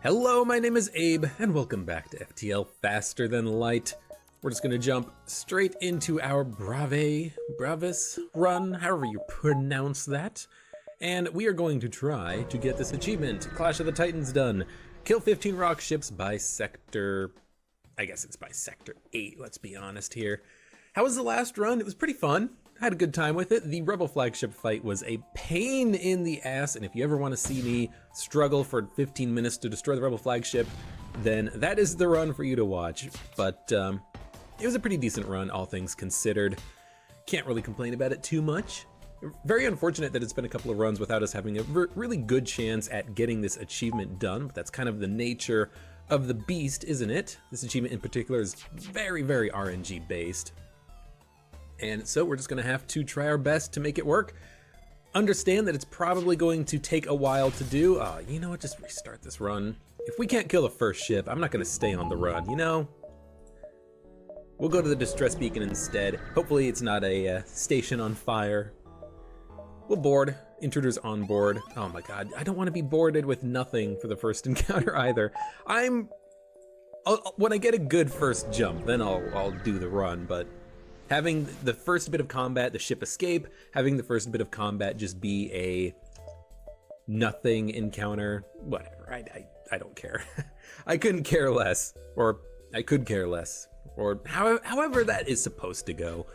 Hello, my name is Abe, and welcome back to FTL Faster Than Light. We're just gonna jump straight into our Bravis run, however you pronounce that. And we are going to try to get this achievement, Clash of the Titans done. Kill 15 rock ships by sector, I guess it's by sector 8, let's be honest here. How was the last run? It was pretty fun. I had a good time with it. The Rebel flagship fight was a pain in the ass, and if you ever want to see me struggle for 15 minutes to destroy the Rebel flagship, then that is the run for you to watch. But it was a pretty decent run, all things considered. Can't really complain about it too much. Very unfortunate that it's been a couple of runs without us having a really good chance at getting this achievement done, but that's kind of the nature of the beast, isn't it? This achievement in particular is very, very RNG based. And so we're just gonna have to try our best to make it work. Understand that it's probably going to take a while to do. You know what, just restart this run. If we can't kill the first ship, I'm not gonna stay on the run, you know? We'll go to the distress beacon instead. Hopefully it's not a station on fire. We'll board, intruders on board. Oh my God, I don't wanna be boarded with nothing for the first encounter either. When I get a good first jump, then I'll do the run, but having the first bit of combat, the ship escape, having the first bit of combat just be a nothing encounter, whatever, I don't care. I couldn't care less, or I could care less, or however that is supposed to go.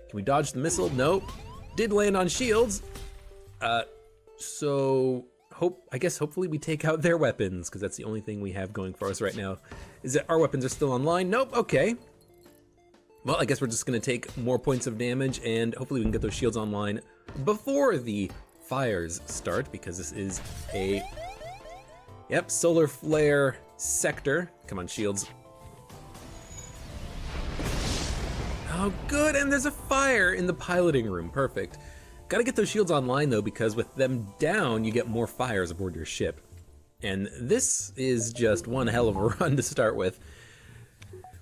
Can we dodge the missile? Nope. Did land on shields. So I guess hopefully we take out their weapons, because that's the only thing we have going for us right now. Is that our weapons are still online? Nope, okay. Well, I guess we're just gonna take more points of damage, and hopefully we can get those shields online before the fires start, because this is a, solar flare sector. Come on, shields. Oh, good, and there's a fire in the piloting room, perfect. Gotta get those shields online though, because with them down, you get more fires aboard your ship. And this is just one hell of a run to start with.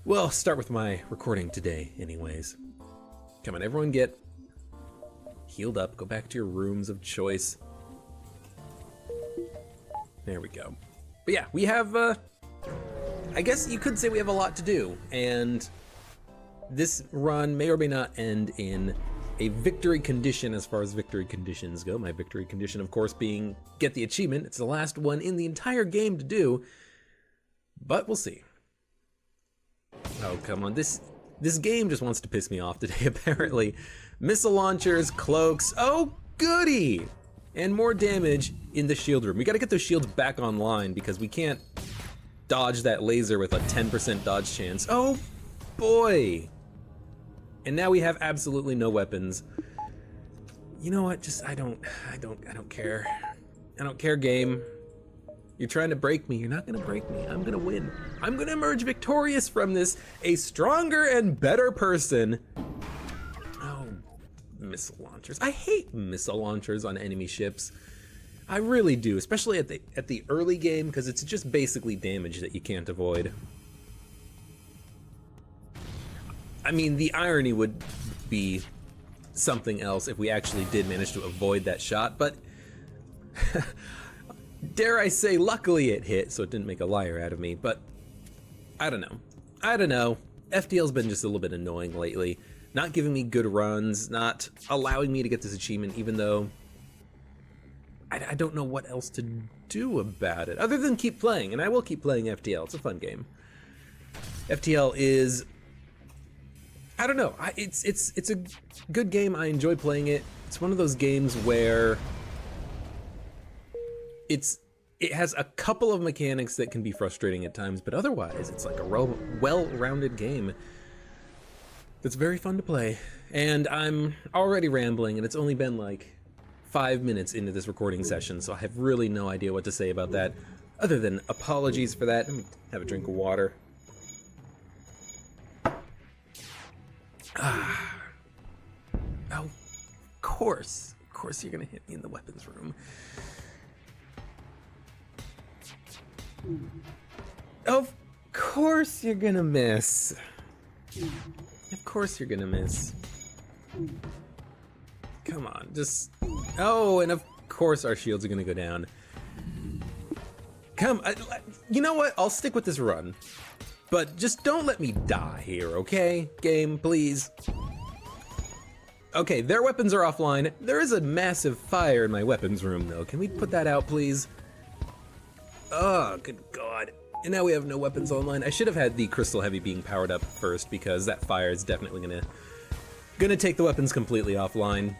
Well, start with my recording today anyways. Come on, everyone get healed up, go back to your rooms of choice. There we go. But yeah, we have, I guess you could say we have a lot to do, and this run may or may not end in a victory condition as far as victory conditions go. My victory condition, of course, being get the achievement. It's the last one in the entire game to do, but we'll see. Oh, come on, this game just wants to piss me off today, apparently. Missile launchers, cloaks, oh goody! And more damage in the shield room. We gotta get those shields back online because we can't dodge that laser with a 10% dodge chance. Oh boy! And now we have absolutely no weapons. You know what, I don't care. I don't care, game. You're trying to break me. You're not gonna break me. I'm gonna win. I'm gonna emerge victorious from this, a stronger and better person. Oh, missile launchers. I hate missile launchers on enemy ships. I really do, especially at the early game, because it's just basically damage that you can't avoid. I mean, the irony would be something else if we actually did manage to avoid that shot, but dare I say, luckily it hit, so it didn't make a liar out of me, but I don't know. FTL's been just a little bit annoying lately. Not giving me good runs, not allowing me to get this achievement, even though I don't know what else to do about it, other than keep playing, and I will keep playing FTL. It's a fun game. FTL is, I don't know, it's a good game. I enjoy playing it. It's one of those games where it has a couple of mechanics that can be frustrating at times, but otherwise it's like a well-rounded game that's very fun to play. And I'm already rambling, and it's only been like 5 minutes into this recording session, so I have really no idea what to say about that, other than apologies for that. Let me have a drink of water. Oh, of course you're gonna hit me in the weapons room. Of course you're gonna miss. Of course you're gonna miss. Come on, just... Oh, and of course our shields are gonna go down. Come, you know what? I'll stick with this run. But just don't let me die here, okay? Game, please. Okay, their weapons are offline. There is a massive fire in my weapons room, though. Can we put that out, please? Oh, good God. And now we have no weapons online. I should have had the Crystal Heavy being powered up first, because that fire is definitely gonna take the weapons completely offline.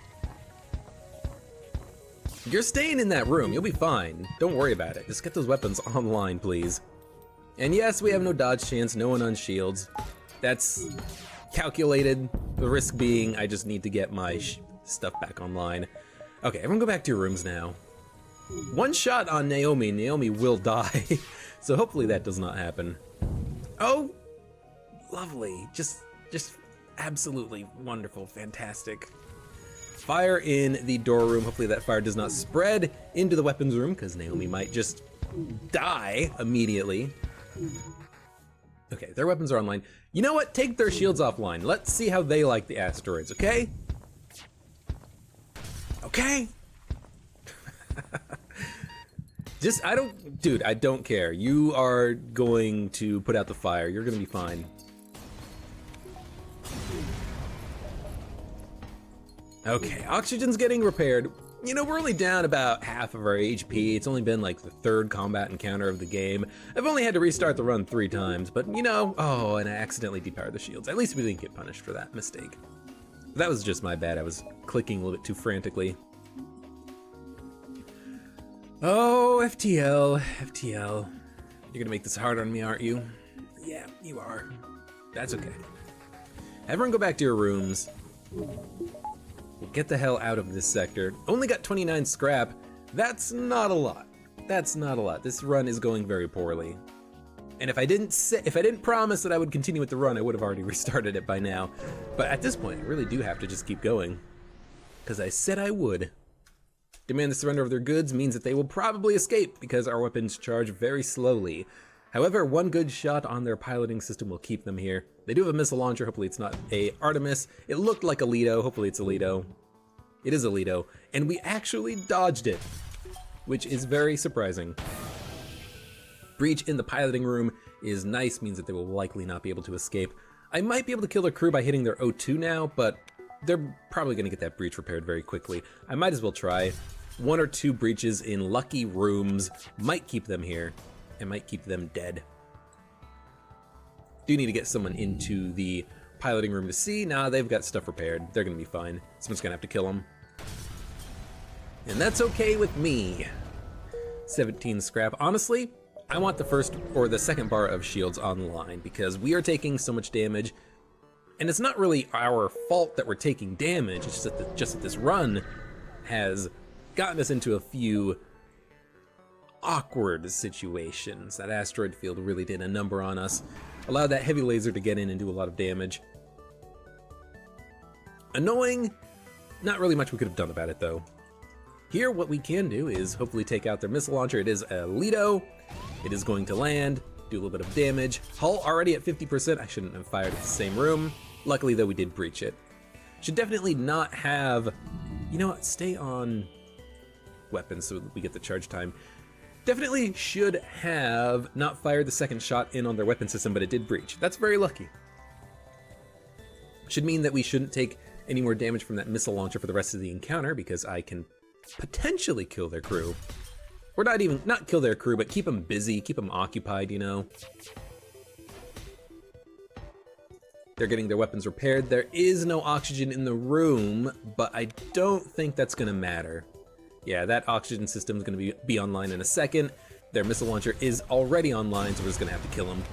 You're staying in that room. You'll be fine. Don't worry about it. Just get those weapons online, please. And yes, we have no dodge chance, no one on shields. That's calculated. The risk being I just need to get my stuff back online. Okay, everyone go back to your rooms now. One shot on Naomi. Naomi will die. So hopefully that does not happen. Oh, lovely. Just absolutely wonderful, fantastic. Fire in the door room. Hopefully that fire does not spread into the weapons room, because Naomi might just die immediately. Okay, their weapons are online. You know what? Take their shields offline. Let's see how they like the asteroids, okay? Okay? Dude, I don't care. You are going to put out the fire. You're gonna be fine. Okay, oxygen's getting repaired. You know, we're only down about half of our HP. It's only been like the third combat encounter of the game. I've only had to restart the run 3 times, but you know, oh, and I accidentally depowered the shields. At least we didn't get punished for that mistake. That was just my bad. I was clicking a little bit too frantically. Oh, FTL, FTL. You're gonna make this hard on me, aren't you? Yeah, you are. That's okay. Everyone go back to your rooms. We'll get the hell out of this sector. Only got 29 scrap. That's not a lot. That's not a lot. This run is going very poorly. And if I didn't promise that I would continue with the run, I would have already restarted it by now. But at this point, I really do have to just keep going, because I said I would. Demand the surrender of their goods means that they will probably escape, because our weapons charge very slowly. However, one good shot on their piloting system will keep them here. They do have a missile launcher. Hopefully it's not a Artemis. It looked like a Lido. Hopefully it's a Lido. It is a Lido. And we actually dodged it, which is very surprising. Breach in the piloting room is nice, means that they will likely not be able to escape. I might be able to kill their crew by hitting their O2 now, but they're probably going to get that breach repaired very quickly. I might as well try. 1 or 2 breaches in lucky rooms might keep them here. It might keep them dead. Do need to get someone into the piloting room to see. Nah, they've got stuff repaired. They're gonna be fine. Someone's gonna have to kill them. And that's okay with me. 17 scrap. Honestly, I want the first or the second bar of shields online, because we are taking so much damage. And it's not really our fault that we're taking damage. It's just that this run has gotten us into a few awkward situations. That asteroid field really did a number on us. Allowed that heavy laser to get in and do a lot of damage. Annoying. Not really much we could have done about it, though. Here, what we can do is hopefully take out their missile launcher. It is a Lido. It is going to land, do a little bit of damage. Hull already at 50%. I shouldn't have fired at the same room. Luckily, though, we did breach it. Should definitely not have... You know what? Stay on weapons so we get the charge time. Definitely should have not fired the second shot in on their weapon system, but it did breach. That's very lucky. Should mean that we shouldn't take any more damage from that missile launcher for the rest of the encounter, because I can potentially kill their crew. Or not kill their crew, but keep them busy, keep them occupied, you know. They're getting their weapons repaired. There is no oxygen in the room, but I don't think that's gonna matter. Yeah, that oxygen system is going to be online in a second. Their missile launcher is already online, so we're just going to have to kill them.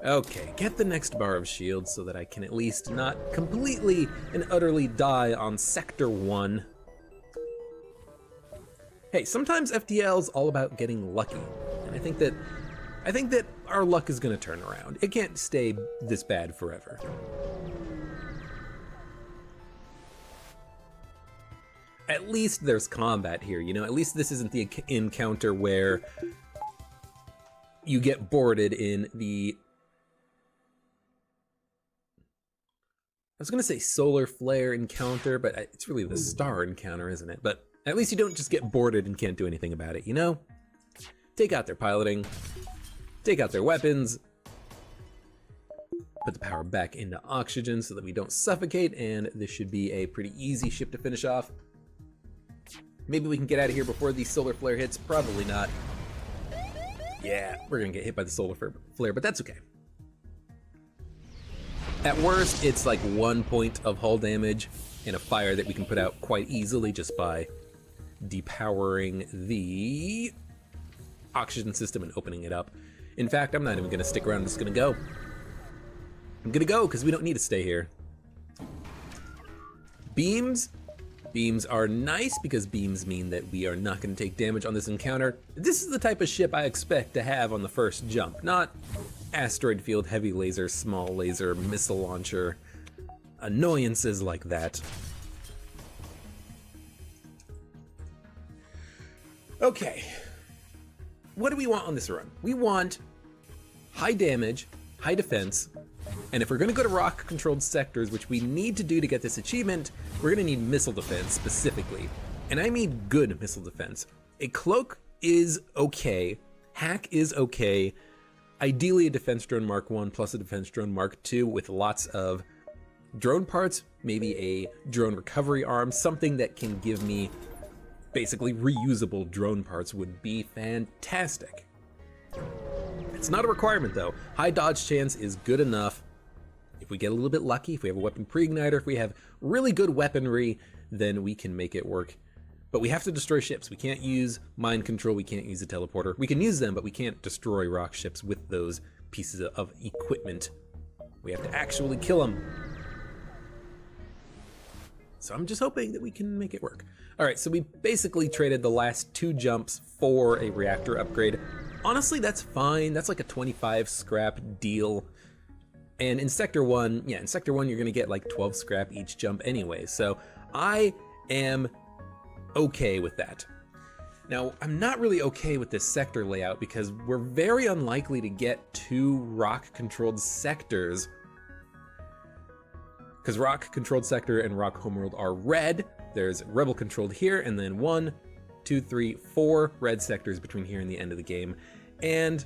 Okay, get the next bar of shields so that I can at least not completely and utterly die on Sector 1. Hey, sometimes FTL is all about getting lucky, and I think that our luck is going to turn around. It can't stay this bad forever. At least there's combat here, you know? At least this isn't the encounter where you get boarded in the... I was gonna say solar flare encounter, but it's really the star encounter, isn't it? But at least you don't just get boarded and can't do anything about it, you know? take out their piloting, take out their weapons, put the power back into oxygen so that we don't suffocate, and this should be a pretty easy ship to finish off. Maybe we can get out of here before the solar flare hits. Probably not. Yeah, we're gonna get hit by the solar flare, but that's okay. At worst, it's like 1 point of hull damage and a fire that we can put out quite easily just by depowering the oxygen system and opening it up. In fact, I'm not even gonna stick around, I'm just gonna go. I'm gonna go because we don't need to stay here. Beams. Beams are nice because beams mean that we are not going to take damage on this encounter. This is the type of ship I expect to have on the first jump, not asteroid field, heavy laser, small laser, missile launcher, annoyances like that. Okay, what do we want on this run? We want high damage, high defense, and if we're gonna go to rock-controlled sectors, which we need to do to get this achievement, we're gonna need missile defense specifically. And I mean good missile defense. A cloak is okay, hack is okay, ideally a defense drone Mark 1 plus a defense drone Mark 2 with lots of drone parts, maybe a drone recovery arm, something that can give me basically reusable drone parts would be fantastic. It's not a requirement though. High dodge chance is good enough. If we get a little bit lucky, if we have a weapon pre-igniter, if we have really good weaponry, then we can make it work. But we have to destroy ships. We can't use mind control, we can't use a teleporter. We can use them, but we can't destroy rock ships with those pieces of equipment. We have to actually kill them. So I'm just hoping that we can make it work. All right, so we basically traded the last 2 jumps for a reactor upgrade. Honestly, that's fine. That's like a 25 scrap deal. And in Sector 1, yeah, in Sector 1, you're gonna get like 12 scrap each jump anyway. So I am okay with that. Now, I'm not really okay with this sector layout because we're very unlikely to get 2 rock-controlled sectors. Because rock-controlled sector and rock homeworld are red. There's rebel-controlled here, and then 1, 2, 3, 4 red sectors between here and the end of the game. And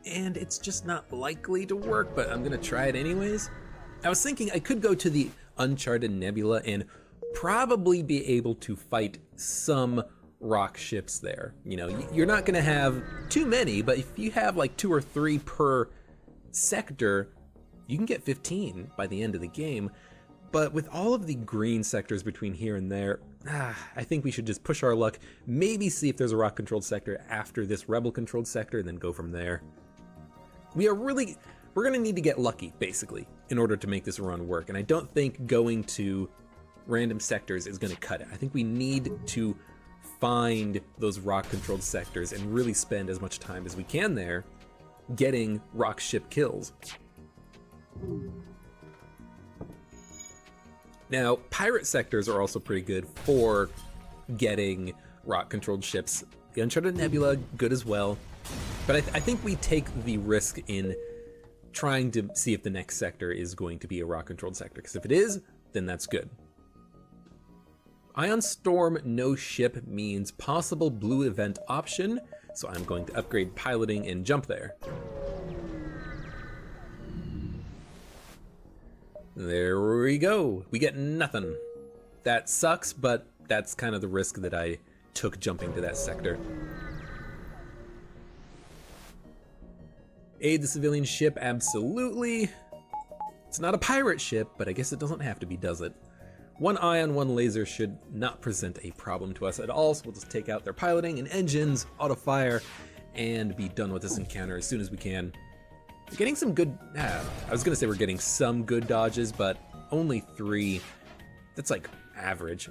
it's just not likely to work, but I'm gonna try it anyways. I was thinking I could go to the Uncharted Nebula and probably be able to fight some rock ships there. You know, you're not gonna have too many, but if you have like 2 or 3 per sector, you can get 15 by the end of the game. But with all of the green sectors between here and there, I think we should just push our luck, maybe see if there's a rock-controlled sector after this rebel-controlled sector, and then go from there. We're gonna need to get lucky, basically, in order to make this run work, and I don't think going to random sectors is gonna cut it. I think we need to find those rock-controlled sectors and really spend as much time as we can there getting rock ship kills. Now, pirate sectors are also pretty good for getting rock-controlled ships. The Uncharted Nebula, good as well. But I think we take the risk in trying to see if the next sector is going to be a rock-controlled sector, because if it is, then that's good. Ion Storm no ship means possible blue event option, so I'm going to upgrade piloting and jump there. There we go. We get nothing. That sucks, but that's kind of the risk that I took jumping to that sector. Aid the civilian ship, absolutely. It's not a pirate ship, but I guess it doesn't have to be, does it? 1 ion, 1 laser should not present a problem to us at all, so we'll just take out their piloting and engines, auto fire, and be done with this encounter as soon as we can. We're getting some good, I was gonna say we're getting some good dodges, but only 3. That's like average.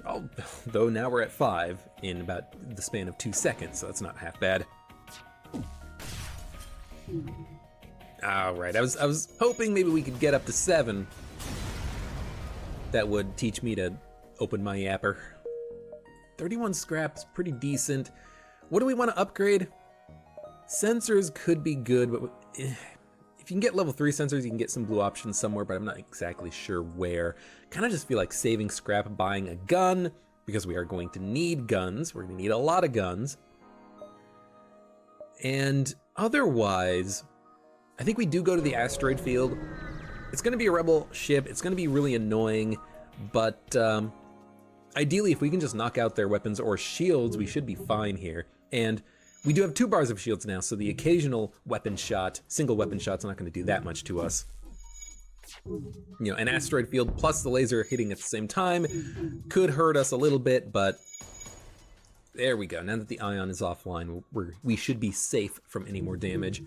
Though now we're at 5 in about the span of 2 seconds, so that's not half bad. All right, I was hoping maybe we could get up to 7. That would teach me to open my yapper. 31 scrap's pretty decent. What do we want to upgrade? Sensors could be good, but if If you can get level 3 sensors, you can get some blue options somewhere, but I'm not exactly sure where. Kind of just feel like saving scrap, buying a gun, because we are going to need guns. We're going to need a lot of guns. And otherwise, I think we do go to the asteroid field. It's going to be a rebel ship. It's going to be really annoying, but ideally, if we can just knock out their weapons or shields, we should be fine here. And we do have 2 bars of shields now, so the occasional weapon shot, single weapon shot's not going to do that much to us. You know, an asteroid field plus the laser hitting at the same time could hurt us a little bit, but there we go. Now that the ion is offline, we should be safe from any more damage.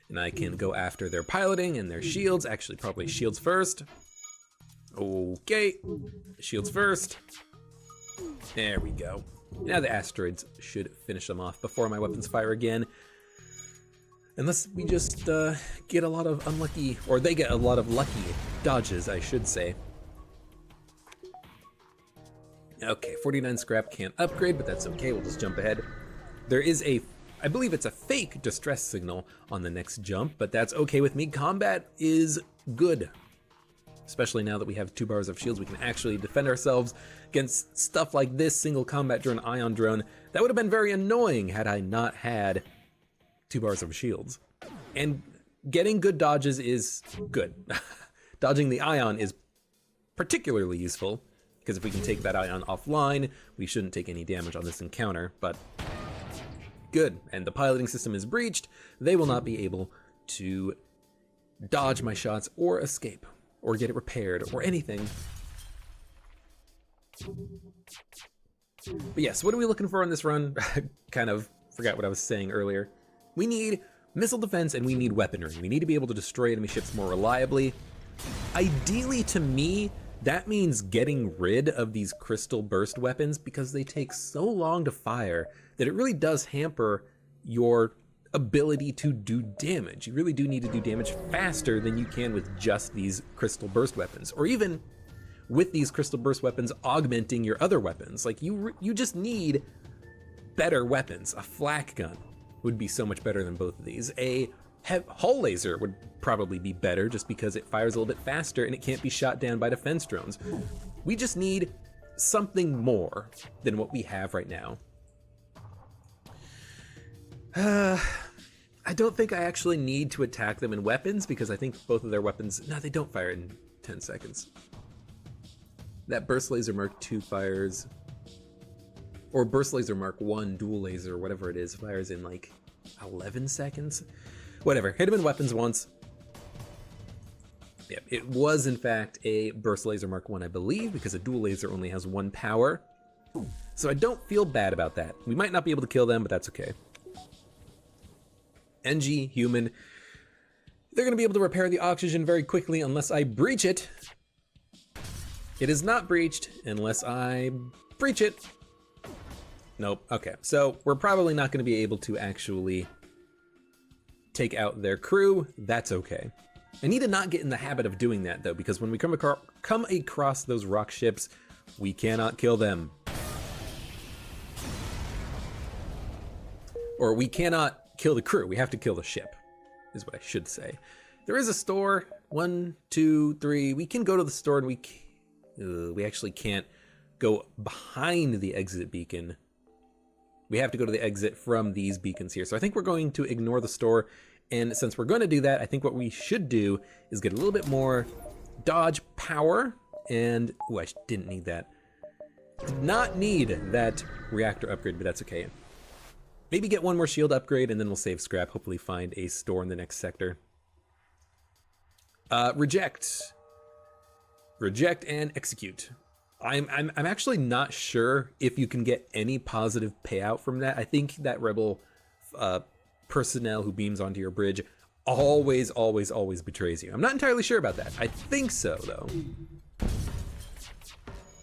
And I can go after their piloting and their shields. Actually, probably shields first. Okay, shields first. There we go. Now the asteroids should finish them off before my weapons fire again. Unless we just get a lot of unlucky, or they get a lot of lucky dodges, I should say. Okay, 49 scrap can't upgrade, but that's okay, we'll just jump ahead. There is a, I believe it's a fake distress signal on the next jump, but that's okay with me. Combat is good. Especially now that we have 2 bars of shields, we can actually defend ourselves against stuff like this single combat drone, ion drone. That would have been very annoying had I not had 2 bars of shields. And getting good dodges is good. Dodging the ion is particularly useful, because if we can take that ion offline, we shouldn't take any damage on this encounter, but good. And the piloting system is breached. They will not be able to dodge my shots or escape, or get it repaired, or anything. But yes, what are we looking for on this run? I kind of forgot what I was saying earlier. We need missile defense and we need weaponry. We need to be able to destroy enemy ships more reliably. Ideally, to me, that means getting rid of these crystal burst weapons because they take so long to fire that it really does hamper your ability to do damage. You really do need to do damage faster than you can with just these crystal burst weapons, or even with these crystal burst weapons augmenting your other weapons. Like you just need better weapons. A flak gun would be so much better than both of these. A hull laser would probably be better just because it fires a little bit faster and it can't be shot down by defense drones. We just need something more than what we have right now. I don't think I actually need to attack them in weapons because I think both of their weapons, no, they don't fire in 10 seconds. That burst laser Mark II fires, or burst laser Mark I dual laser, whatever it is, fires in like 11 seconds. Whatever, hit him in weapons once. Yep, it was in fact a burst laser Mark I believe, because a dual laser only has 1 power. So I don't feel bad about that. We might not be able to kill them, but that's okay. NG, human, they're going to be able to repair the oxygen very quickly unless I breach it. It is not breached unless I breach it. Nope, okay. So we're probably not going to be able to actually take out their crew. That's okay. I need to not get in the habit of doing that though, because when we come across those rock ships, we cannot kill them. Or we cannot kill the crew, we have to kill the ship, is what I should say. There is a store, 1, 2, 3, we can go to the store and we actually can't go behind the exit beacon. We have to go to the exit from these beacons here. So I think we're going to ignore the store, and since we're going to do that, I think what we should do is get a little bit more dodge power, and, ooh, I didn't need that. Did not need that reactor upgrade, but that's okay. Maybe get 1 more shield upgrade and then we'll save scrap, hopefully find a store in the next sector. Reject. Reject and execute. I'm actually not sure if you can get any positive payout from that. I think that rebel personnel who beams onto your bridge always betrays you. I'm not entirely sure about that. I think so though. A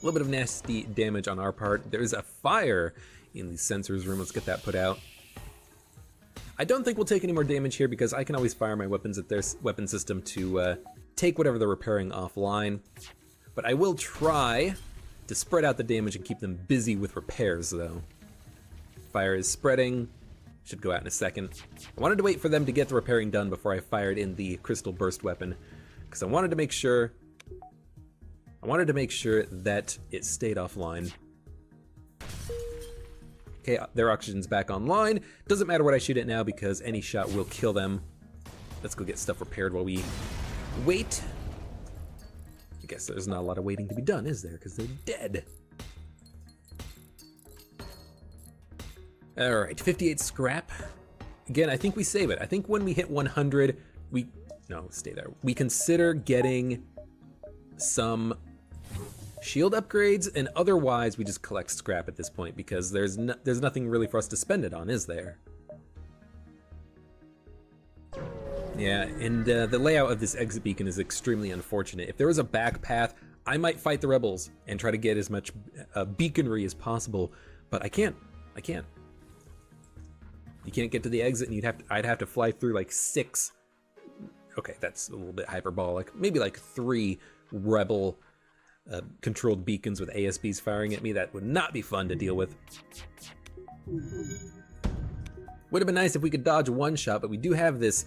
little bit of nasty damage on our part. There's a fire in the sensors room. Let's get that put out. I don't think we'll take any more damage here because I can always fire my weapons at their weapon system to take whatever they're repairing offline. But I will try to spread out the damage and keep them busy with repairs though. Fire is spreading. should go out in a second. I wanted to wait for them to get the repairing done before I fired in the crystal burst weapon, because I wanted to make sure that it stayed offline. Okay, their oxygen's back online. Doesn't matter what I shoot at now because any shot will kill them. Let's go get stuff repaired while we wait. I guess there's not a lot of waiting to be done, is there? Because they're dead. All right, 58 scrap. Again, I think we save it. I think when we hit 100, stay there. We consider getting some shield upgrades, and otherwise we just collect scrap at this point because there's nothing really for us to spend it on, is there? Yeah, and the layout of this exit beacon is extremely unfortunate. If there was a back path, I might fight the rebels and try to get as much beaconry as possible, but I can't. You can't get to the exit, and I'd have to fly through like 6. Okay, that's a little bit hyperbolic. Maybe like 3 rebel controlled beacons with ASBs firing at me. That would not be fun to deal with. Would have been nice if we could dodge one shot, but we do have this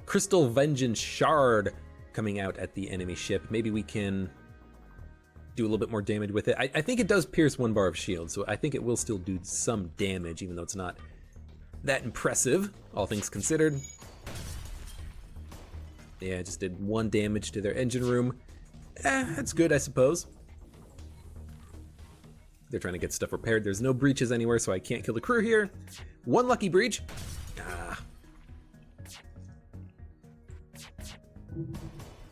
Crystal Vengeance Shard coming out at the enemy ship. Maybe we can do a little bit more damage with it. I think it does pierce 1 bar of shield, so I think it will still do some damage, even though it's not that impressive, all things considered. Yeah, I just did 1 damage to their engine room. That's good, I suppose. They're trying to get stuff repaired. There's no breaches anywhere, so I can't kill the crew here. 1 lucky breach.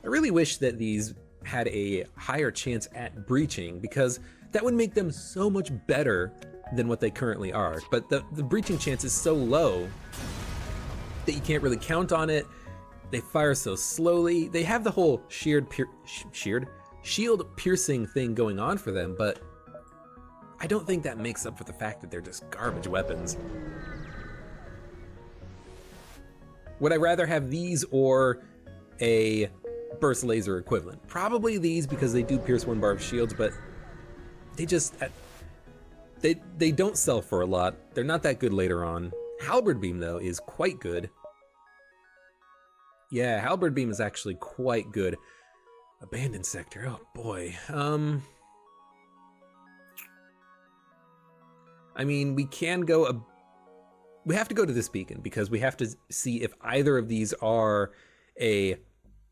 I really wish that these had a higher chance at breaching, because that would make them so much better than what they currently are. But the breaching chance is so low that you can't really count on it. They fire so slowly. They have the whole shield piercing thing going on for them, but I don't think that makes up for the fact that they're just garbage weapons. Would I rather have these or a burst laser equivalent? Probably these, because they do pierce 1 bar of shields, but they just they don't sell for a lot. They're not that good later on. Halberd beam though is quite good. Yeah, halberd beam is actually quite good. Abandoned sector, oh boy. I mean, we can go we have to go to this beacon because we have to see if either of these are a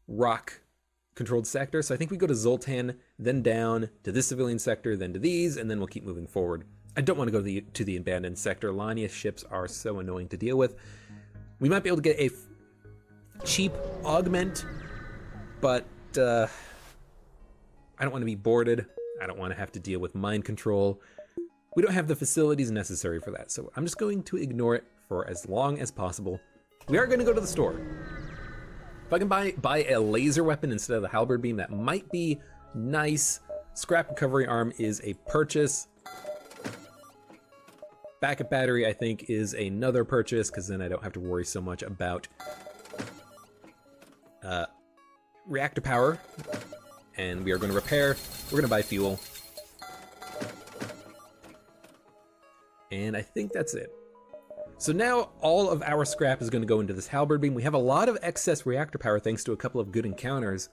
rock controlled sector. So I think we go to Zoltan, then down to this civilian sector, then to these, and then we'll keep moving forward. I don't want to go to the abandoned sector. Lania ships are so annoying to deal with. We might be able to get a cheap augment, but I don't want to be boarded. I don't want to have to deal with mind control. We don't have the facilities necessary for that, so I'm just going to ignore it for as long as possible. We are going to go to the store. If I can buy a laser weapon instead of the halberd beam, that might be nice. Scrap recovery arm is a purchase. Backup battery, I think, is another purchase, because then I don't have to worry so much about reactor power. And we are going to repair. We're going to buy fuel. And I think that's it. So now all of our scrap is going to go into this halberd beam. We have a lot of excess reactor power thanks to a couple of good encounters.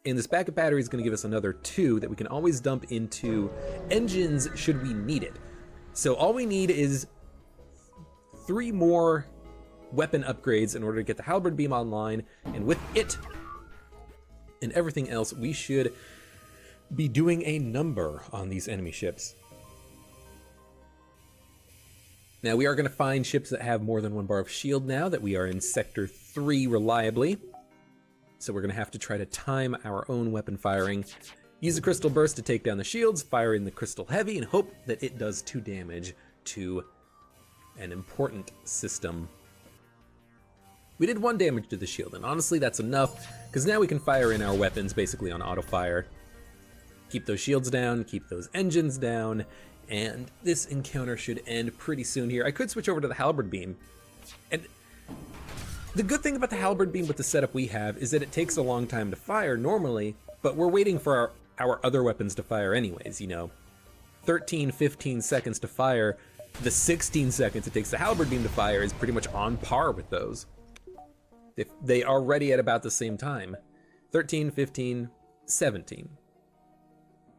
And this backup battery is going to give us another 2 that we can always dump into engines should we need it. So all we need is 3 more weapon upgrades in order to get the halberd beam online. And with it and everything else, we should be doing a number on these enemy ships. Now we are going to find ships that have more than 1 bar of shield now that we are in Sector 3 reliably. So we're going to have to try to time our own weapon firing. Use the Crystal Burst to take down the shields, fire in the Crystal Heavy, and hope that it does 2 damage to an important system. We did 1 damage to the shield, and honestly that's enough, because now we can fire in our weapons basically on auto fire. Keep those shields down, keep those engines down, and this encounter should end pretty soon here. I could switch over to the halberd beam. And the good thing about the halberd beam with the setup we have is that it takes a long time to fire normally, but we're waiting for our other weapons to fire anyways, you know. 13, 15 seconds to fire the 16 seconds it takes the halberd beam to fire is pretty much on par with those. They are ready at about the same time. 13, 15, 17.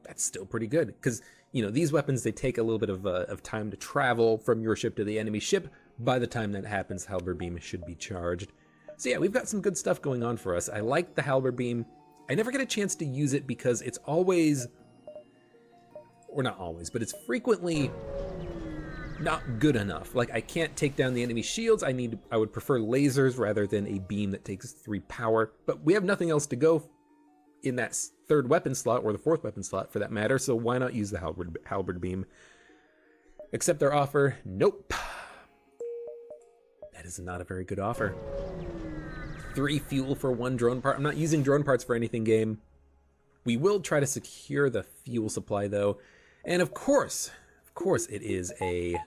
That's still pretty good, because you know these weapons, they take a little bit of time to travel from your ship to the enemy ship. By the time that happens, halberd beam should be charged. So yeah, we've got some good stuff going on for us. I like the halberd beam. I never get a chance to use it because it's always, or not always, but it's frequently not good enough. Like, I can't take down the enemy shields. I would prefer lasers rather than a beam that takes 3 power, but we have nothing else to go in that 3rd weapon slot, or the 4th weapon slot for that matter, so why not use the halberd beam? Accept their offer? Nope. That is not a very good offer. 3 fuel for 1 drone part. I'm not using drone parts for anything, game. We will try to secure the fuel supply though, and of course it is a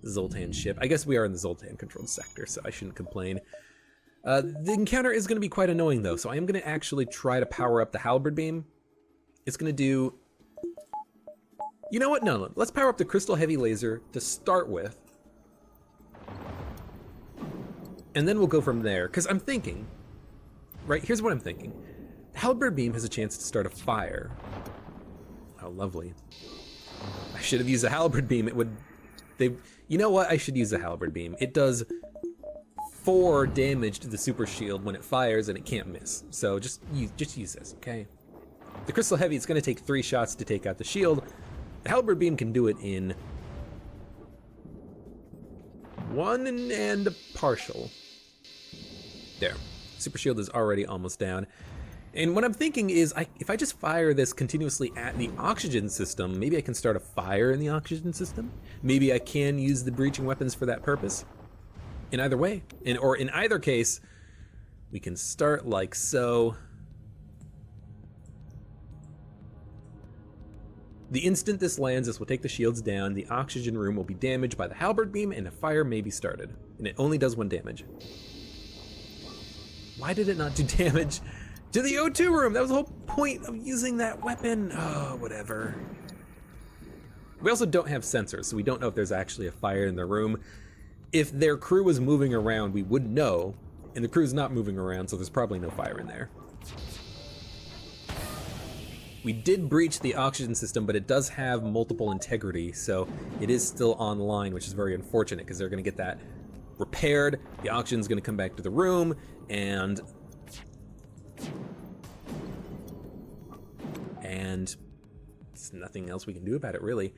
Zoltan ship. I guess we are in the Zoltan controlled sector, so I shouldn't complain. The encounter is going to be quite annoying though, so I am going to actually try to power up the halberd beam. It's going to do... You know what? No, let's power up the crystal heavy laser to start with. And then we'll go from there, because I'm thinking... Right, here's what I'm thinking. The halberd beam has a chance to start a fire. Oh, lovely. I should have used a halberd beam. It would... You know what? I should use a halberd beam. It does 4 damage to the super shield when it fires, and it can't miss. So just use this, okay? The crystal heavy, it's going to take 3 shots to take out the shield. The halberd beam can do it in 1 and a partial. There. Super shield is already almost down. And what I'm thinking is, if I just fire this continuously at the oxygen system, maybe I can start a fire in the oxygen system. Maybe I can use the breaching weapons for that purpose. In either way, or in either case, we can start like so. The instant this lands, this will take the shields down, the oxygen room will be damaged by the halberd beam, and a fire may be started. And it only does 1 damage. Why did it not do damage to the O2 room? That was the whole point of using that weapon. Oh, whatever. We also don't have sensors, so we don't know if there's actually a fire in the room. If their crew was moving around, we would know, and the crew's not moving around, so there's probably no fire in there. We did breach the oxygen system, but it does have multiple integrity, so it is still online, which is very unfortunate, because they're going to get that repaired. The oxygen's going to come back to the room, and there's nothing else we can do about it, really.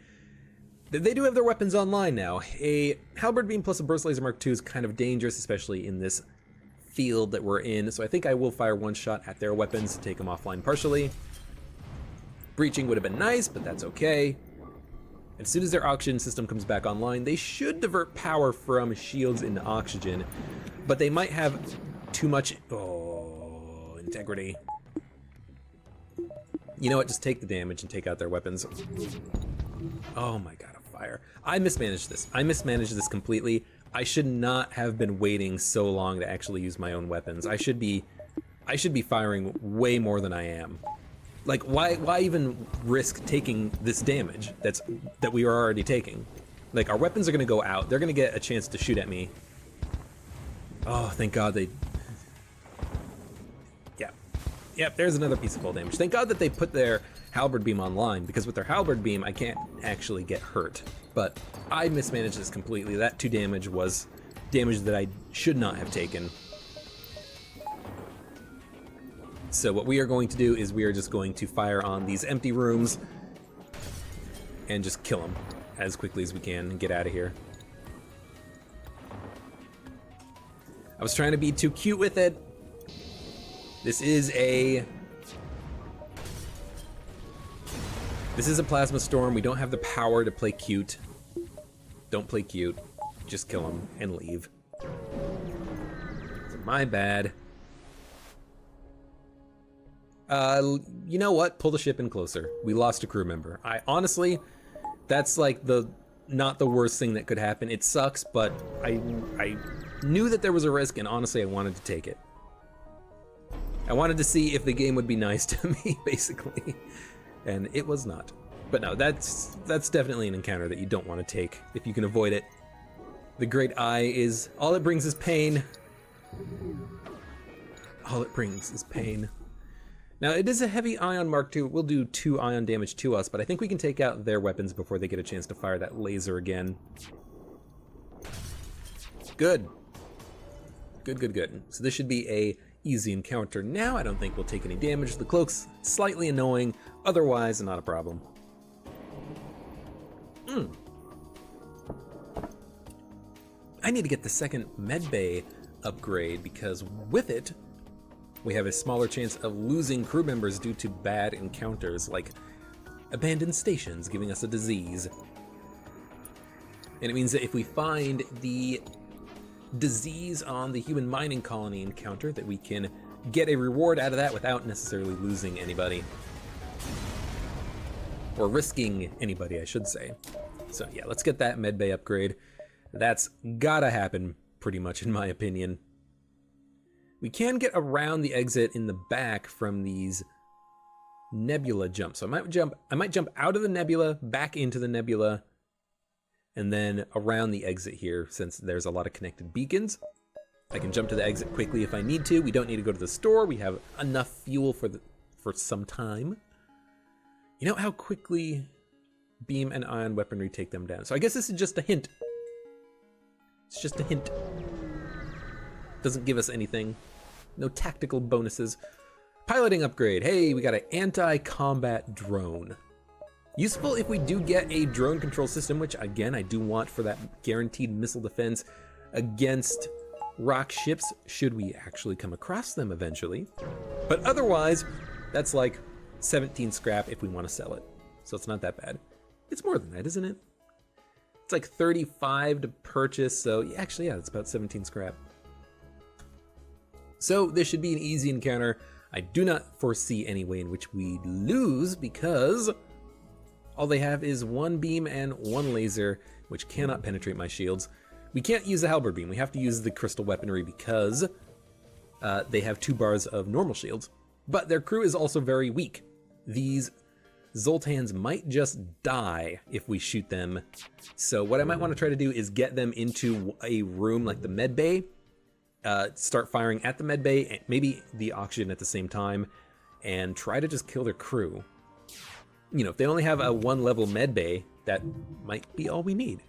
They do have their weapons online now. A halberd beam plus a burst laser Mark II is kind of dangerous, especially in this field that we're in, so I think I will fire 1 shot at their weapons to take them offline partially. Breaching would have been nice, but that's okay. As soon as their oxygen system comes back online, they should divert power from shields into oxygen, but they might have too much... Oh, integrity. You know what, just take the damage and take out their weapons. Oh my god, a fire. I mismanaged this. I mismanaged this completely. I should not have been waiting so long to actually use my own weapons. I should be firing way more than I am. Like, why even risk taking this damage that we are already taking? Like, our weapons are gonna go out. They're gonna get a chance to shoot at me. Oh, thank God they... Yep, there's another piece of full damage. Thank God that they put their halberd beam online, because with their halberd beam, I can't actually get hurt. But I mismanaged this completely. That 2 damage was damage that I should not have taken. So what we are going to do is we are just going to fire on these empty rooms and just kill them as quickly as we can and get out of here. I was trying to be too cute with it. This is a plasma storm. We don't have the power to play cute. Don't play cute. Just kill him and leave. So my bad. You know what? Pull the ship in closer. We lost a crew member. Honestly, that's like not the worst thing that could happen. It sucks, but I knew that there was a risk, and honestly, I wanted to take it. I wanted to see if the game would be nice to me, basically. And it was not. But no, that's definitely an encounter that you don't want to take if you can avoid it. The Great Eye is, all it brings is pain. All it brings is pain. Now, it is a heavy ion Mark II. It will do 2 ion damage to us, but I think we can take out their weapons before they get a chance to fire that laser again. Good. Good, good, good. So this should be a easy encounter now. I don't think we'll take any damage. The cloak's slightly annoying, otherwise not a problem. I need to get the second medbay upgrade because with it, we have a smaller chance of losing crew members due to bad encounters like abandoned stations giving us a disease. And it means that if we find the disease on the human mining colony encounter, that we can get a reward out of that without necessarily losing anybody. Or risking anybody, I should say. So yeah, let's get that medbay upgrade. That's gotta happen, pretty much, in my opinion. We can get around the exit in the back from these nebula jumps. So I might jump out of the nebula, back into the nebula, and then around the exit here, since there's a lot of connected beacons. I can jump to the exit quickly if I need to. We don't need to go to the store. We have enough fuel for some time. You know how quickly beam and ion weaponry take them down. So I guess this is just a hint. It's just a hint. Doesn't give us anything. No tactical bonuses. Piloting upgrade. Hey, we got an anti-combat drone. Useful if we do get a drone control system, which again, I do want for that guaranteed missile defense against rock ships, should we actually come across them eventually. But otherwise, that's like 17 scrap if we want to sell it. So it's not that bad. It's more than that, isn't it? It's like 35 to purchase, so yeah, actually, yeah, it's about 17 scrap. So this should be an easy encounter. I do not foresee any way in which we lose because all they have is 1 beam and 1 laser, which cannot penetrate my shields. We can't use the halberd beam. We have to use the crystal weaponry because they have 2 bars of normal shields. But their crew is also very weak. These Zoltans might just die if we shoot them. So what I might want to try to do is get them into a room like the med bay, start firing at the med bay, maybe the oxygen at the same time, and try to just kill their crew. You know, if they only have a 1 level med bay, that might be all we need.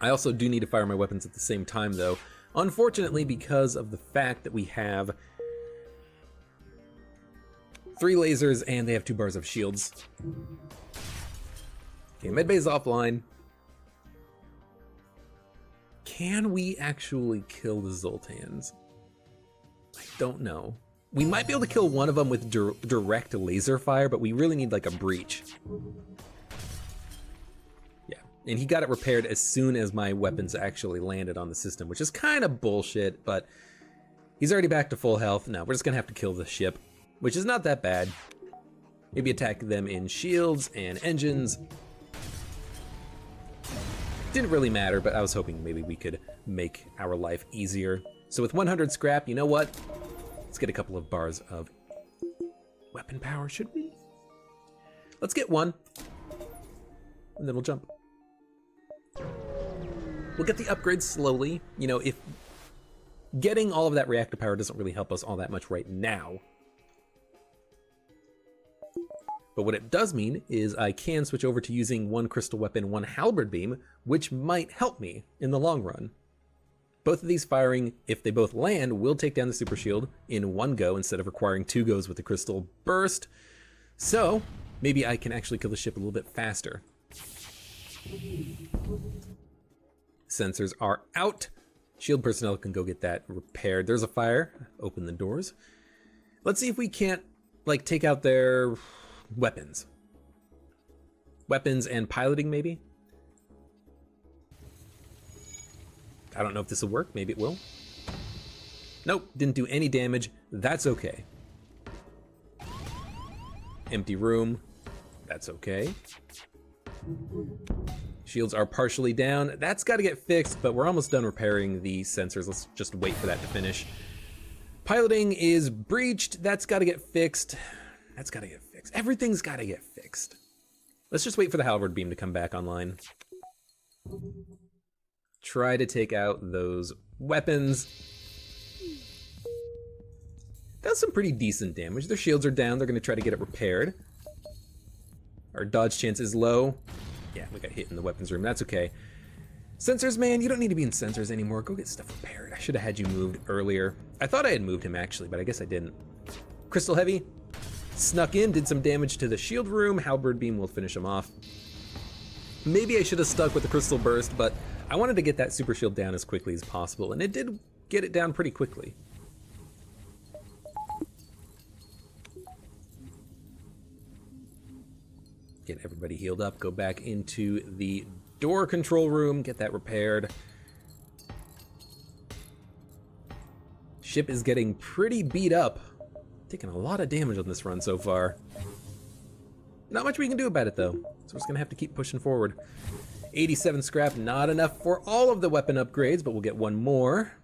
I also do need to fire my weapons at the same time though, unfortunately because of the fact that we have 3 lasers and they have 2 bars of shields. Okay, medbay's offline. Can we actually kill the Zoltans? I don't know. We might be able to kill one of them with direct laser fire, but we really need like a breach. Yeah, and he got it repaired as soon as my weapons actually landed on the system, which is kind of bullshit, but he's already back to full health. Now we're just gonna have to kill the ship, which is not that bad. Maybe attack them in shields and engines. Didn't really matter, but I was hoping maybe we could make our life easier. So with 100 scrap, you know what? Let's get a couple of bars of weapon power, should we? Let's get 1, and then we'll jump. We'll get the upgrades slowly. You know, if getting all of that reactor power doesn't really help us all that much right now. But what it does mean is I can switch over to using 1 crystal weapon, 1 halberd beam, which might help me in the long run. Both of these firing, if they both land, will take down the super shield in 1 go instead of requiring 2 goes with the crystal burst. So maybe I can actually kill the ship a little bit faster. Sensors are out. Shield personnel can go get that repaired. There's a fire. Open the doors. Let's see if we can't like take out their weapons. Weapons and piloting, maybe? I don't know if this will work. Maybe it will. Nope, didn't do any damage. That's okay. Empty room. That's okay. Shields are partially down. That's got to get fixed, but we're almost done repairing the sensors. Let's just wait for that to finish. Piloting is breached. That's got to get fixed. That's got to get fixed. fixed. Everything's got to get fixed. Let's just wait for the halberd beam to come back online. Try to take out those weapons. That's some pretty decent damage. Their shields are down. They're going to try to get it repaired. Our dodge chance is low. Yeah, we got hit in the weapons room. That's okay. Sensors, man, you don't need to be in sensors anymore. Go get stuff repaired. I should have had you moved earlier. I thought I had moved him, actually, but I guess I didn't. Crystal Heavy snuck in, did some damage to the shield room. Halberd Beam will finish him off. Maybe I should have stuck with the Crystal Burst, but I wanted to get that super shield down as quickly as possible, and it did get it down pretty quickly. Get everybody healed up, go back into the door control room, get that repaired. Ship is getting pretty beat up. Taking a lot of damage on this run so far. Not much we can do about it though, so we're just gonna have to keep pushing forward. 87 scrap, not enough for all of the weapon upgrades, but we'll get one more.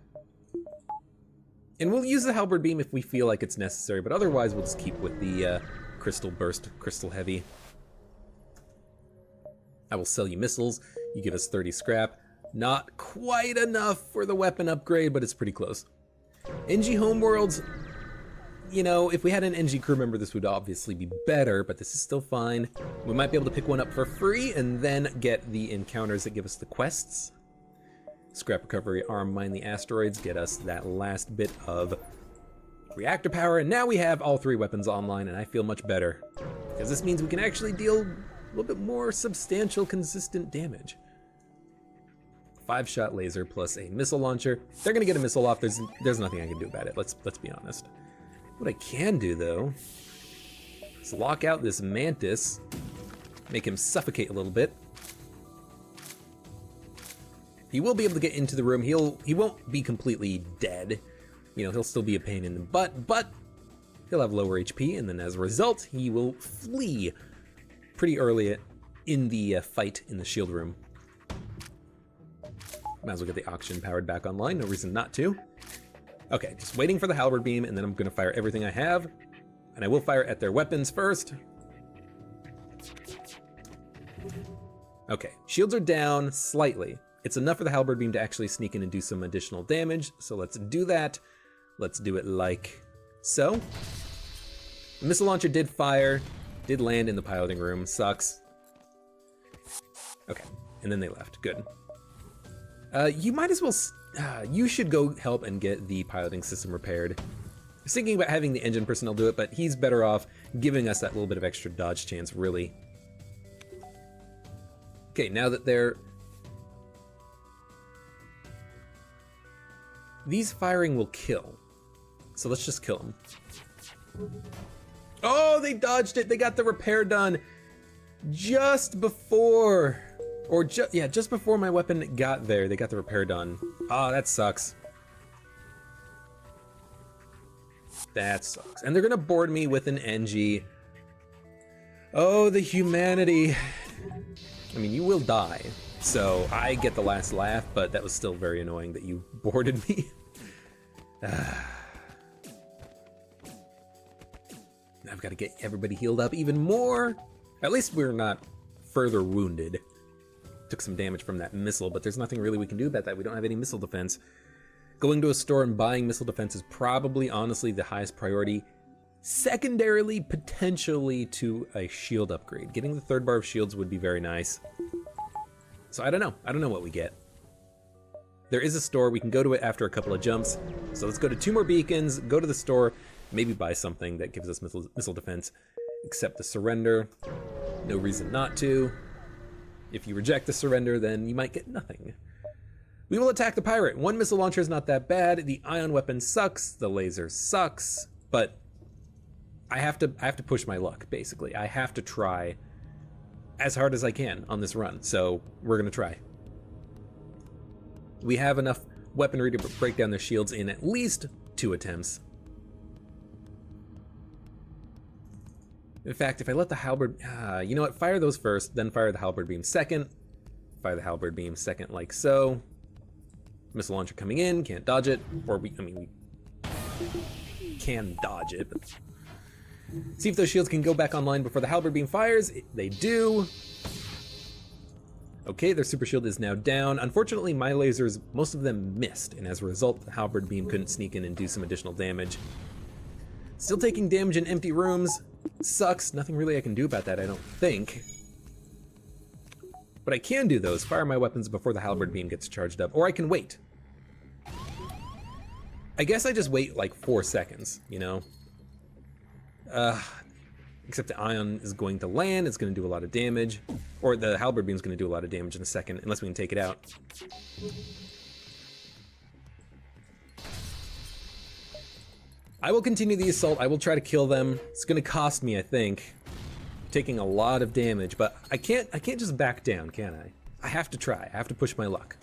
And we'll use the halberd beam if we feel like it's necessary, but otherwise we'll just keep with the crystal burst, crystal heavy. I will sell you missiles. You give us 30 scrap. Not quite enough for the weapon upgrade, but it's pretty close. NG Homeworlds, you know, if we had an NG crew member, this would obviously be better, but this is still fine. We might be able to pick one up for free and then get the encounters that give us the quests. Scrap recovery arm, mine the asteroids, get us that last bit of reactor power, and now we have all 3 weapons online, and I feel much better. Because this means we can actually deal a little bit more substantial, consistent damage. 5-shot laser plus a missile launcher. They're gonna get a missile off. There's nothing I can do about it. Let's be honest. What I can do though is lock out this mantis, make him suffocate a little bit. He will be able to get into the room. He won't be completely dead. You know, he'll still be a pain in the butt, but he'll have lower HP, and then as a result, he will flee pretty early in the fight in the shield room. Might as well get the oxygen powered back online, no reason not to. Okay, just waiting for the halberd beam, and then I'm gonna fire everything I have. And I will fire at their weapons first. Okay, shields are down slightly. It's enough for the halberd beam to actually sneak in and do some additional damage, so let's do that. Let's do it like so. The missile launcher did fire, did land in the piloting room, sucks. Okay, and then they left, good. You might as well, you should go help and get the piloting system repaired. I was thinking about having the engine personnel do it, but he's better off giving us that little bit of extra dodge chance, really. Okay, now that they're... These firing will kill, so let's just kill them. Oh, they dodged it, they got the repair done just before... just before my weapon got there, they got the repair done. Ah, that sucks. That sucks. And they're gonna board me with an NG. Oh, the humanity. I mean, you will die, so I get the last laugh, but that was still very annoying that you boarded me. I've got to get everybody healed up even more. At least we're not further wounded. Took some damage from that missile, but there's nothing really we can do about that. We don't have any missile defense. Going to a store and buying missile defense is probably, honestly, the highest priority. Secondarily, potentially to a shield upgrade. Getting the 3rd bar of shields would be very nice. So I don't know. I don't know what we get. There is a store. We can go to it after a couple of jumps. So let's go to 2 more beacons, go to the store, maybe buy something that gives us missile defense. Accept the surrender. No reason not to. If you reject the surrender, then you might get nothing. We will attack the pirate. 1 missile launcher is not that bad. The ion weapon sucks. The laser sucks. But I have to push my luck, basically. I have to try as hard as I can on this run. So we're gonna try. We have enough weaponry to break down their shields in at least 2 attempts. In fact, if I let the halberd, you know what, fire those first, then fire the halberd beam second. Fire the halberd beam second like so. Missile launcher coming in, can't dodge it. Or we can dodge it, but See if those shields can go back online before the halberd beam fires. They do. Okay, their super shield is now down. Unfortunately, my lasers, most of them missed, and as a result, the halberd beam couldn't sneak in and do some additional damage. Still taking damage in empty rooms. Sucks. Nothing really I can do about that, I don't think. What I can do, though, is fire my weapons before the halberd beam gets charged up, or I can wait. I guess I just wait like 4 seconds, you know? Except the ion is going to land, it's going to do a lot of damage. Or the halberd beam is going to do a lot of damage in a second, unless we can take it out. I will continue the assault, I will try to kill them. It's going to cost me, I think. Taking a lot of damage, but I can't just back down, can I? I have to try, I have to push my luck.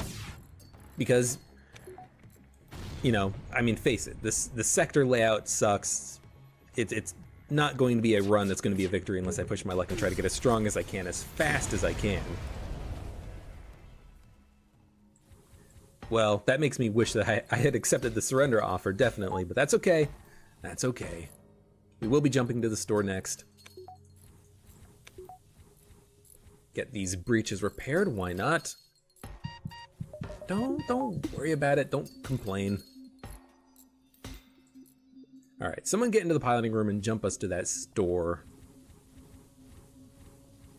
Because, you know, I mean, face it, the sector layout sucks. It's not going to be a run that's going to be a victory unless I push my luck and try to get as strong as I can, as fast as I can. Well, that makes me wish that I had accepted the surrender offer, definitely, but that's okay. That's okay. We will be jumping to the store next. Get these breaches repaired, why not? Don't worry about it, don't complain. All right, someone get into the piloting room and jump us to that store.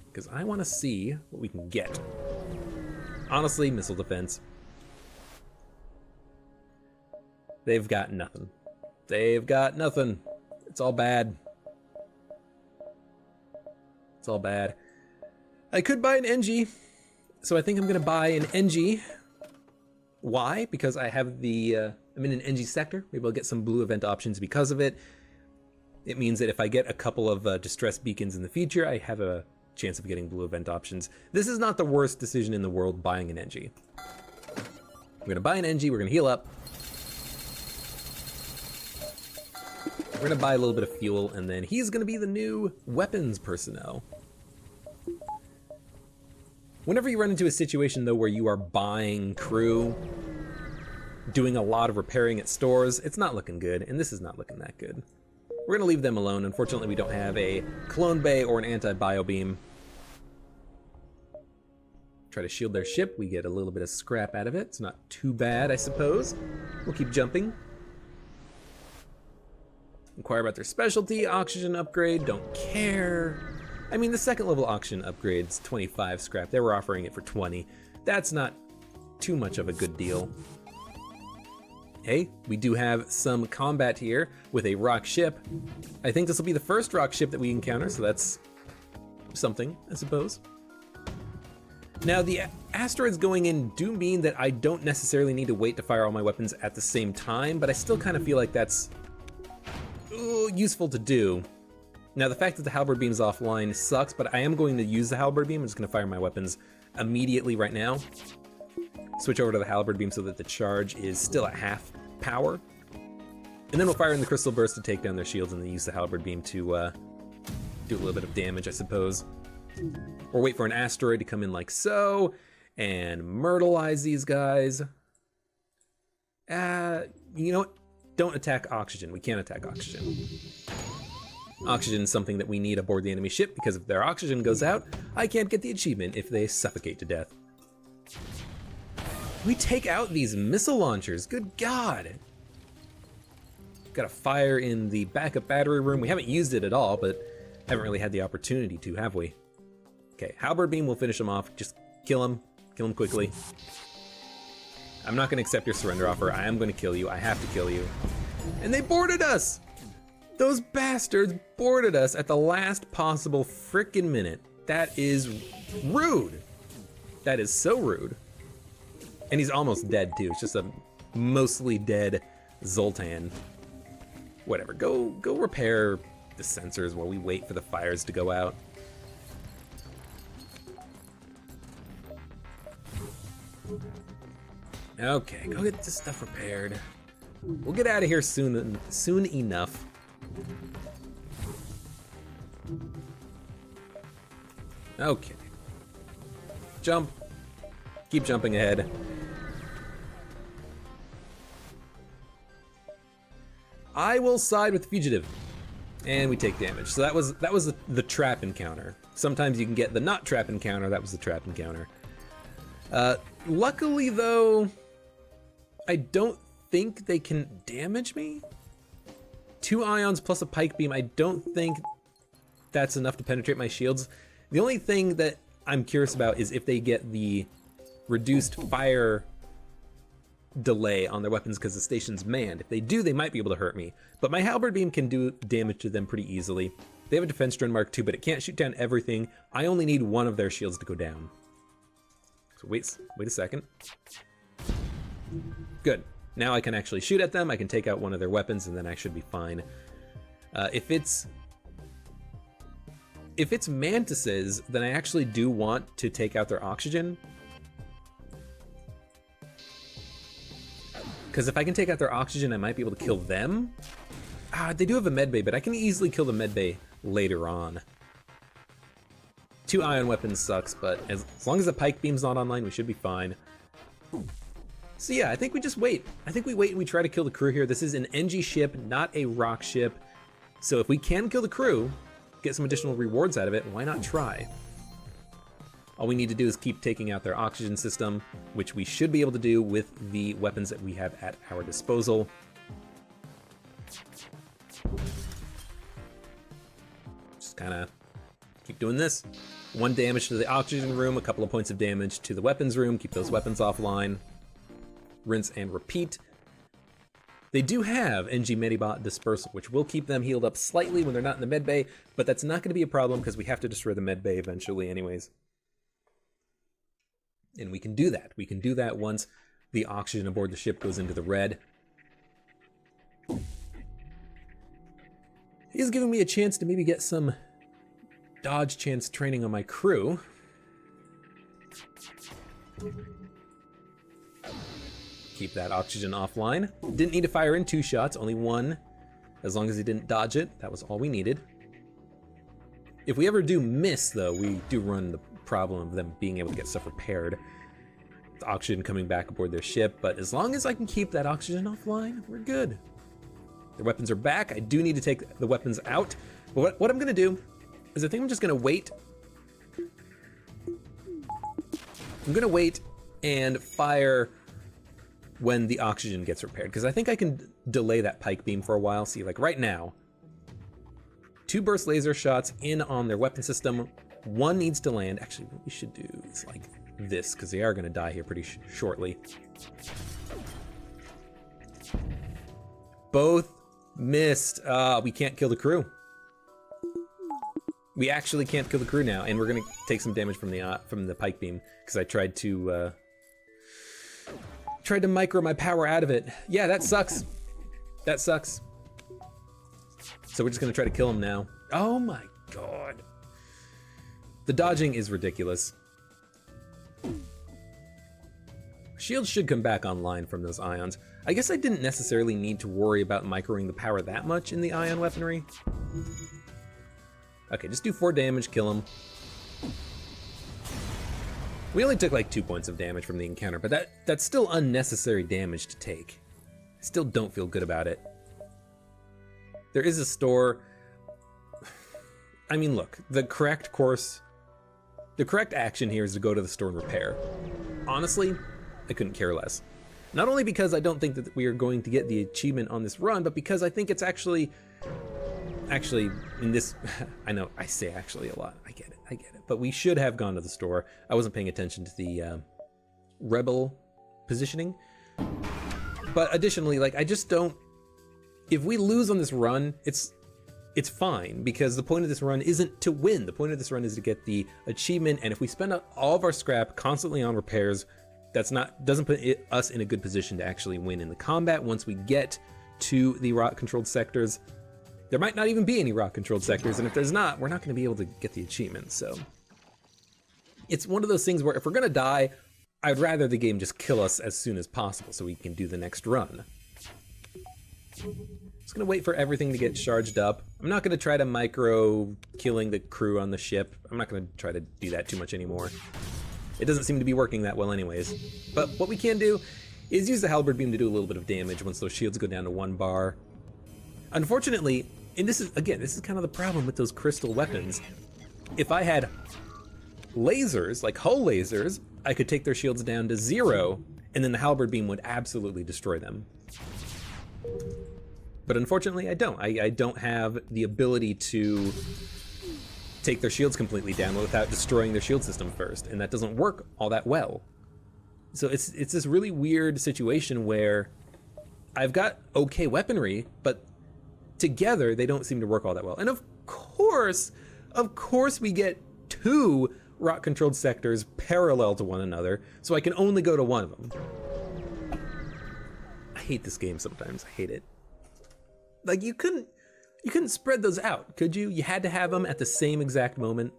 Because I want to see what we can get. Honestly, missile defense. They've got nothing. They've got nothing. It's all bad. It's all bad. I could buy an NG, so I think I'm gonna buy an NG. Why? Because I have the, I'm in an NG sector. Maybe I'll get some blue event options because of it. It means that if I get a couple of distress beacons in the future, I have a chance of getting blue event options. This is not the worst decision in the world, buying an NG. We're gonna buy an NG, we're gonna heal up. We're gonna buy a little bit of fuel, and then he's gonna be the new weapons personnel. Whenever you run into a situation, though, where you are buying crew, doing a lot of repairing at stores, it's not looking good, and this is not looking that good. We're gonna leave them alone. Unfortunately, we don't have a clone bay or an anti-bio beam. Try to shield their ship, we get a little bit of scrap out of it. It's not too bad, I suppose. We'll keep jumping. Inquire about their specialty, oxygen upgrade, don't care. I mean, the second level oxygen upgrade's 25 scrap. They were offering it for 20. That's not too much of a good deal. Hey, we do have some combat here with a rock ship. I think this will be the first rock ship that we encounter, so that's something, I suppose. Now, the asteroids going in do mean that I don't necessarily need to wait to fire all my weapons at the same time, but I still kind of feel like that's useful to do. Now, the fact that the halberd beam is offline sucks, but I am going to use the halberd beam. I'm just going to fire my weapons immediately right now. Switch over to the halberd beam so that the charge is still at half power. And then we'll fire in the crystal burst to take down their shields and then use the halberd beam to do a little bit of damage, I suppose. Or wait for an asteroid to come in like so and myrtleize these guys. You know what? Don't attack oxygen. We can't attack oxygen. Oxygen is something that we need aboard the enemy ship because if their oxygen goes out, I can't get the achievement if they suffocate to death. We take out these missile launchers, good God. Got a fire in the backup battery room. We haven't used it at all, but haven't really had the opportunity to, have we? Okay, halberd beam will finish them off. Just kill him quickly. I'm not gonna accept your surrender offer. I am gonna kill you, I have to kill you. And they boarded us! Those bastards boarded us at the last possible frickin' minute. That is rude. That is so rude. And he's almost dead too. It's just a mostly dead Zoltan. Whatever, go repair the sensors while we wait for the fires to go out. Okay, go get this stuff repaired. We'll get out of here soon enough. Okay. Jump. Keep jumping ahead. I will side with the fugitive. And we take damage. So that was the trap encounter. Sometimes you can get the not trap encounter. That was the trap encounter. Luckily though, I don't think they can damage me. 2 ions plus a pike beam, I don't think that's enough to penetrate my shields. The only thing that I'm curious about is if they get the reduced fire delay on their weapons because the station's manned. If they do, they might be able to hurt me. But my halberd beam can do damage to them pretty easily. They have a defense drone Mark II, but it can't shoot down everything. I only need one of their shields to go down. So wait a second. Good. Now I can actually shoot at them. I can take out one of their weapons, and then I should be fine. If it's mantises, then I actually do want to take out their oxygen. Because if I can take out their oxygen, I might be able to kill them. They do have a medbay, but I can easily kill the medbay later on. 2 ion weapons sucks, but as long as the pike beam's not online, we should be fine. So yeah, I think we just wait. I think we wait and we try to kill the crew here. This is an NG ship, not a rock ship. So if we can kill the crew, get some additional rewards out of it, why not try? All we need to do is keep taking out their oxygen system, which we should be able to do with the weapons that we have at our disposal. Just kind of keep doing this. 1 damage to the oxygen room, a couple of points of damage to the weapons room, keep those weapons offline. Rinse and repeat. They do have NG Medibot Dispersal, which will keep them healed up slightly when they're not in the medbay, but that's not going to be a problem because we have to destroy the medbay eventually anyways. And we can do that. We can do that once the oxygen aboard the ship goes into the red. He's giving me a chance to maybe get some dodge chance training on my crew. Keep that oxygen offline. Didn't need to fire in 2 shots, only 1. As long as he didn't dodge it, that was all we needed. If we ever do miss, though, we do run the problem of them being able to get stuff repaired. The oxygen coming back aboard their ship, but as long as I can keep that oxygen offline, we're good. Their weapons are back. I do need to take the weapons out. But what I'm going to do is I think I'm just going to wait. I'm going to wait and fire when the oxygen gets repaired, because I think I can delay that pike beam for a while. See, like right now, 2 burst laser shots in on their weapon system. 1 needs to land. Actually, what we should do is like this, because they are going to die here pretty shortly. Both missed. We can't kill the crew. We actually can't kill the crew now, and we're going to take some damage from the pike beam because I tried to micro my power out of it. Yeah, that sucks. That sucks. So we're just going to try to kill him now. Oh my god. The dodging is ridiculous. Shields should come back online from those ions. I guess I didn't necessarily need to worry about microing the power that much in the ion weaponry. Okay, just do 4 damage, kill him. We only took like 2 points of damage from the encounter, but that's still unnecessary damage to take. I still don't feel good about it. There is a store. I mean, look, the correct action here is to go to the store and repair. Honestly, I couldn't care less. Not only because I don't think that we are going to get the achievement on this run, but because I think it's actually in this, I know I say actually a lot, I get it, but we should have gone to the store. I wasn't paying attention to the rebel positioning. But additionally, like, I just don't, if we lose on this run, it's fine, because the point of this run isn't to win. The point of this run is to get the achievement, and if we spend all of our scrap constantly on repairs, doesn't put us in a good position to actually win in the combat. Once we get to the rock-controlled sectors, there might not even be any rock-controlled sectors, and if there's not, we're not going to be able to get the achievement. So it's one of those things where if we're going to die, I'd rather the game just kill us as soon as possible so we can do the next run. Just gonna wait for everything to get charged up. I'm not gonna try to micro killing the crew on the ship. I'm not gonna try to do that too much anymore. It doesn't seem to be working that well anyways. But what we can do is use the halberd beam to do a little bit of damage once those shields go down to 1 bar. Unfortunately, And this is kind of the problem with those crystal weapons. If I had lasers, like hull lasers, I could take their shields down to 0, and then the halberd beam would absolutely destroy them. But unfortunately, I don't. I don't have the ability to take their shields completely down without destroying their shield system first, and that doesn't work all that well. So it's this really weird situation where I've got okay weaponry, but together they don't seem to work all that well. And of course we get 2 rock-controlled sectors parallel to one another, so I can only go to one of them. I hate this game sometimes. I hate it. Like, you couldn't spread those out, could you? You had to have them at the same exact moment.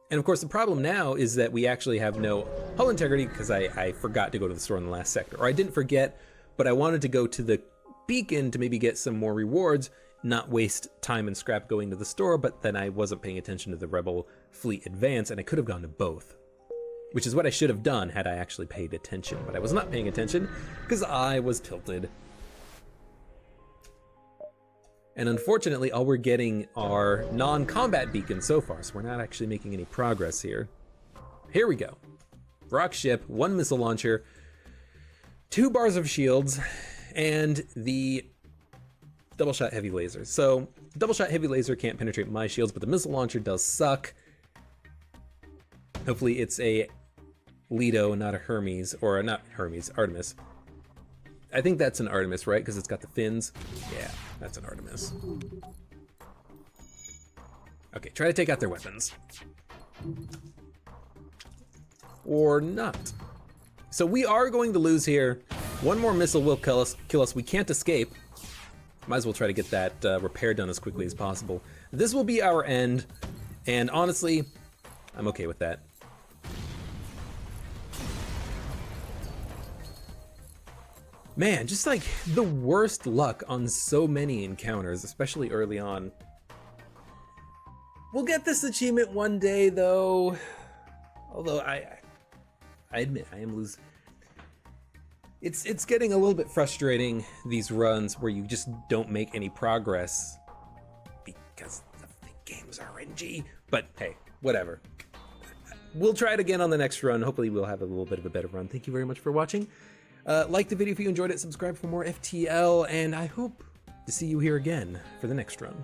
And of course, the problem now is that we actually have no hull integrity because I forgot to go to the store in the last sector. Or I didn't forget, but I wanted to go to the beacon to maybe get some more rewards, not waste time and scrap going to the store, but then I wasn't paying attention to the Rebel fleet advance, and I could have gone to both. Which is what I should have done had I actually paid attention, but I was not paying attention because I was tilted. And unfortunately, all we're getting are non-combat beacons so far, so we're not actually making any progress here. Here we go. Rock ship, 1 missile launcher, 2 bars of shields, and the double shot heavy laser. So double shot heavy laser can't penetrate my shields, but the missile launcher does suck. Hopefully it's a Leto, not a Hermes, or not Hermes, Artemis. I think that's an Artemis, right? Because it's got the fins. Yeah, that's an Artemis. Okay, try to take out their weapons. Or not. So we are going to lose here. 1 more missile will kill us. We can't escape. Might as well try to get that repair done as quickly as possible. This will be our end, and honestly, I'm okay with that. Man, just like the worst luck on so many encounters, especially early on. We'll get this achievement one day, though. Although I admit I am losing. It's getting a little bit frustrating, these runs where you just don't make any progress because the game's RNG. But hey, whatever. We'll try it again on the next run. Hopefully we'll have a little bit of a better run. Thank you very much for watching. Like the video if you enjoyed it, subscribe for more FTL, and I hope to see you here again for the next run.